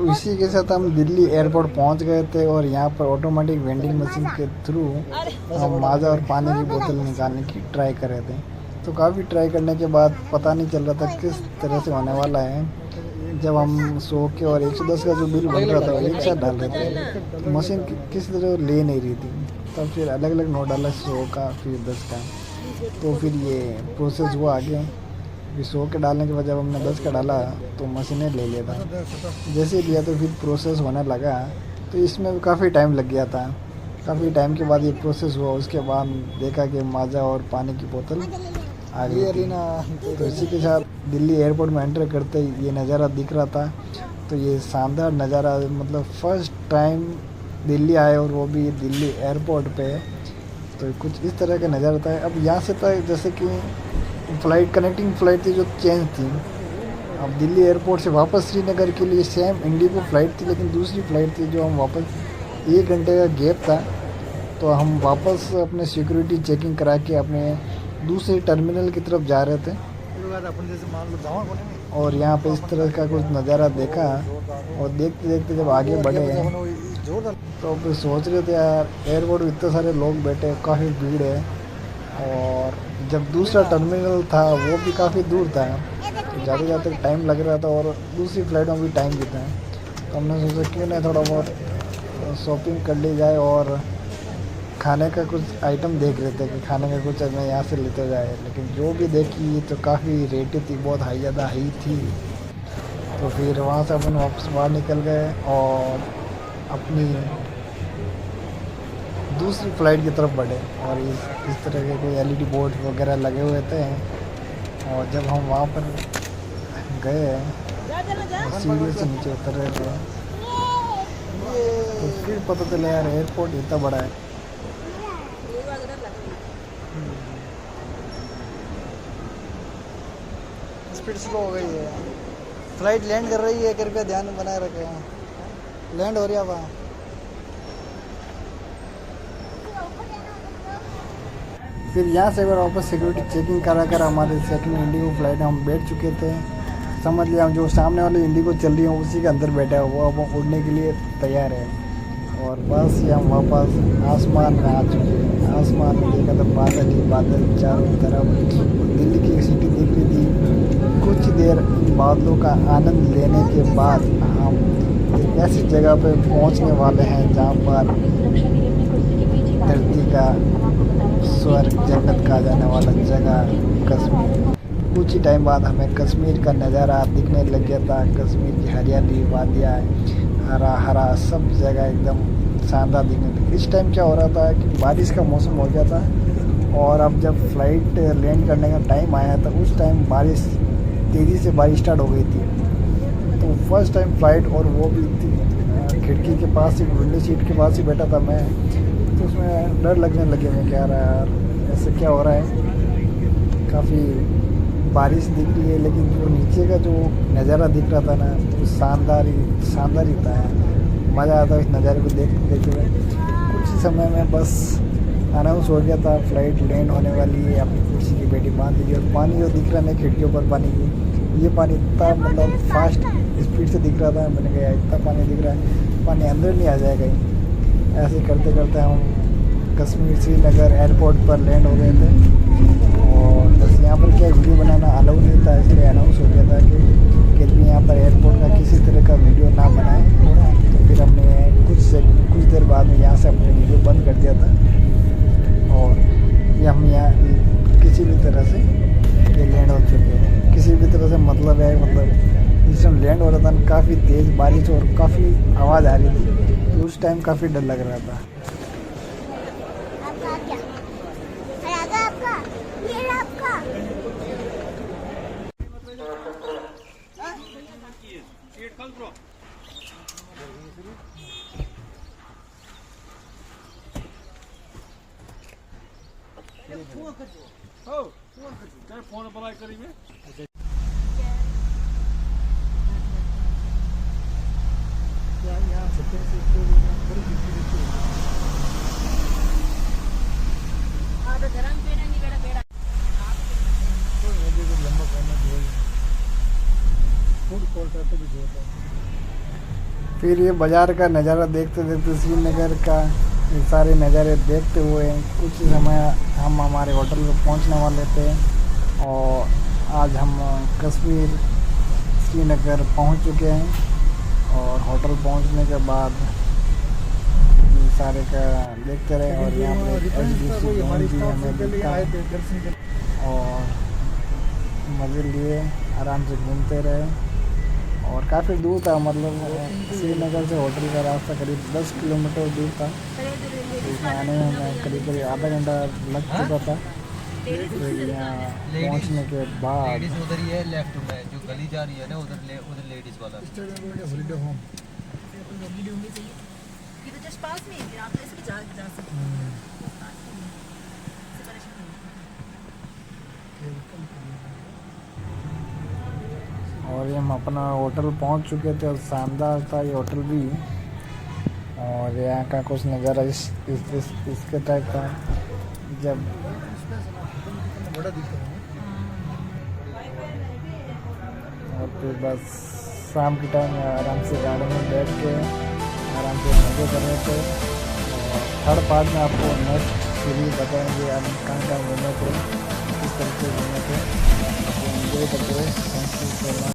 तो इसी के साथ हम दिल्ली एयरपोर्ट पहुंच गए थे और यहाँ पर ऑटोमेटिक वेंडिंग मशीन के थ्रू हम माज़ा और पानी की बोतल निकालने की ट्राई कर रहे थे। तो काफ़ी ट्राई करने के बाद पता नहीं चल रहा था किस तरह से होने वाला है। जब हम 100 के और 110 का जो बिल बन रहा था वो एक साथ डाल रहे थे, तो मशीन किसी तरह ले नहीं रही थी। तब फिर अलग अलग नोट डाला, 100 का फिर 10 का। तो फिर ये प्रोसेस हुआ आगे। फिर 100 के डालने के बाद जब हमने 10 का डाला तो मशीनें ले लिया था। जैसे ही लिया तो फिर प्रोसेस होने लगा, तो इसमें भी काफ़ी टाइम लग गया था। काफ़ी टाइम के बाद ये प्रोसेस हुआ, उसके बाद देखा कि माज़ा और पानी की बोतल आ गई थी। तो इसी के साथ दिल्ली एयरपोर्ट में एंटर करते ही ये नज़ारा दिख रहा था। तो ये शानदार नज़ारा, मतलब फ़र्स्ट टाइम दिल्ली आए और वो भी दिल्ली एयरपोर्ट पे, तो कुछ इस तरह का नज़ारा था। अब यहाँ से था जैसे कि फ़्लाइट, कनेक्टिंग फ़्लाइट थी जो चेंज थी। अब दिल्ली एयरपोर्ट से वापस श्रीनगर के लिए सेम इंडिगो फ़्लाइट थी, लेकिन दूसरी फ़्लाइट थी जो हम वापस 1 घंटे का गैप था। तो हम वापस अपने सिक्योरिटी चेकिंग करा के अपने दूसरे टर्मिनल की तरफ जा रहे थे। और यहाँ पे इस तरह का कुछ नज़ारा देखा और देखते देखते जब आगे बढ़े तो फिर सोच रहे थे यार, एयरपोर्ट में इतने सारे लोग बैठे, काफ़ी भीड़ है। और जब दूसरा टर्मिनल था वो भी काफ़ी दूर था, तो जाते जाते टाइम लग रहा था और दूसरी फ़्लाइट में भी टाइम भी था। तो हमने सोचा क्यों नहीं थोड़ा बहुत शॉपिंग कर ली जाए और खाने का कुछ आइटम देख रहे थे कि खाने का कुछ मैं यहाँ से लेते जाए। लेकिन जो भी देखी तो काफ़ी रेट थी, बहुत ज़्यादा हाई थी। तो फिर वहाँ से अपन वापस बाहर निकल गए और अपनी दूसरी फ़्लाइट की तरफ बढ़े। और इस तरह के कोई एलईडी बोर्ड वगैरह लगे हुए थे। और जब हम वहाँ पर गए, सीढ़ी से नीचे उतर रहे थे, तो फिर पता चला यार एयरपोर्ट इतना बड़ा है। स्पीड स्लो हो गई है, फ्लाइट लैंड कर रही है, कृपया ध्यान बनाए रखें। लैंड हो रही है वहाँ। फिर यहाँ से अगर वापस सिक्योरिटी चेकिंग करा कर हमारे सेकंड इंडिगो फ्लाइट में हम बैठ चुके थे। समझ लिया हम जो सामने वाले इंडिगो चल रही है उसी के अंदर बैठा है, वो अब उड़ने के लिए तैयार है। और बस ये हम वापस आसमान में आ चुके हैं। आसमान में देखा तो बादल ही बादल चारों तरफ, दिल्ली की सिटी दिख रही थी। कुछ देर इन बादलों का आनंद लेने के बाद हम एक ऐसी जगह पे पहुंचने वाले हैं जहां पर धरती का स्वर्ग, जन्नत कहा जाने वाला जगह कश्मीर। कुछ ही टाइम बाद हमें कश्मीर का नज़ारा दिखने लग गया था। कश्मीर की हरियाली, वादियाँ, हरा हरा सब जगह एकदम शानदार दिखने लगी। इस टाइम क्या हो रहा था कि बारिश का मौसम हो गया था। और अब जब फ्लाइट लैंड करने का टाइम आया था उस टाइम बारिश, तेज़ी से बारिश स्टार्ट हो गई थी। तो फर्स्ट टाइम फ्लाइट, और वो भी थी खिड़की के पास ही, विंडो सीट के पास ही बैठा था मैं। तो उसमें डर लगने लगे, मैं क्या रहा यार ऐसे क्या हो रहा है। काफ़ी बारिश दिख रही है लेकिन जो नीचे का जो नज़ारा दिख रहा था ना, वो शानदार ही था। मज़ा आता इस नज़ारे को देखते हुए। कुछ ही समय में बस अनाउंस हो गया था फ्लाइट लैंड होने वाली है। अपनी कुर्सी की बेटी बांध ली और पानी जो दिख रहा है खिड़कियों पर पानी की, ये पानी इतना मतलब फास्ट स्पीड से दिख रहा था। मैंने कहा इतना पानी दिख रहा है, पानी अंदर नहीं आ जाएगा कहीं। ऐसे करते करते हम कश्मीर श्रीनगर एयरपोर्ट पर लैंड हो गए थे। और बस यहाँ पर क्या वीडियो बनाना अलाउ नहीं था, इसलिए अनाउंस हो गया था कि भी यहाँ पर एयरपोर्ट का किसी तरह का वीडियो ना बनाएं। तो फिर हमने कुछ देर बाद में यहाँ से अपने वीडियो बंद कर दिया था। और ये हम यहाँ किसी भी तरह से ये लैंड हो चुके हैं। किसी भी तरह से मतलब है, मतलब जिस टाइम लैंड हो रहा था काफ़ी तेज़ बारिश और काफ़ी आवाज़ आ रही थी, तो उस टाइम काफ़ी डर लग रहा था। फोन अप्लाई करी में फूड कोर्ट भी जोड़ता है। फिर ये बाज़ार का नज़ारा देखते देखते श्रीनगर का ये सारे नज़ारे देखते हुए कुछ समय हम हमारे होटल में पहुंचने वाले थे। और आज हम कश्मीर श्रीनगर पहुंच चुके हैं। और होटल पहुंचने के बाद ये सारे का देखते रहे। और यहाँ पे HDFC बैंक भी हमें दिखता है और मज़े लिए आराम से घूमते रहे। और काफ़ी दूर था, मतलब श्रीनगर से होटल का रास्ता करीब 10 किलोमीटर दूर था। इसमें आने में हमें करीब आधा घंटा लग चुका था। तो यहाँ पहुँचने के बाद उधर ही है लेफ्ट में जो गली जा रही है ना, उधर लेडीज वाला हॉलीडे होम। ये तो जस्ट पास में ही है, आप ऐसे भी जा सकते हैं। और ये हम अपना होटल पहुंच चुके थे और शानदार था ये होटल भी। और यहाँ का कुछ नज़ारा इसके टाइप का जब और फिर बस शाम के टाइम आराम से गार्डन में बैठ के आराम से मज़े कर रहे थे। और थर्ड पार्ट में आपको नेक्स्ट सीरीज बताएंगे हम कहाँ घूमे थे, किस तरह से घूमे थे। एंजॉय करते हुए थैंक यू सो मच।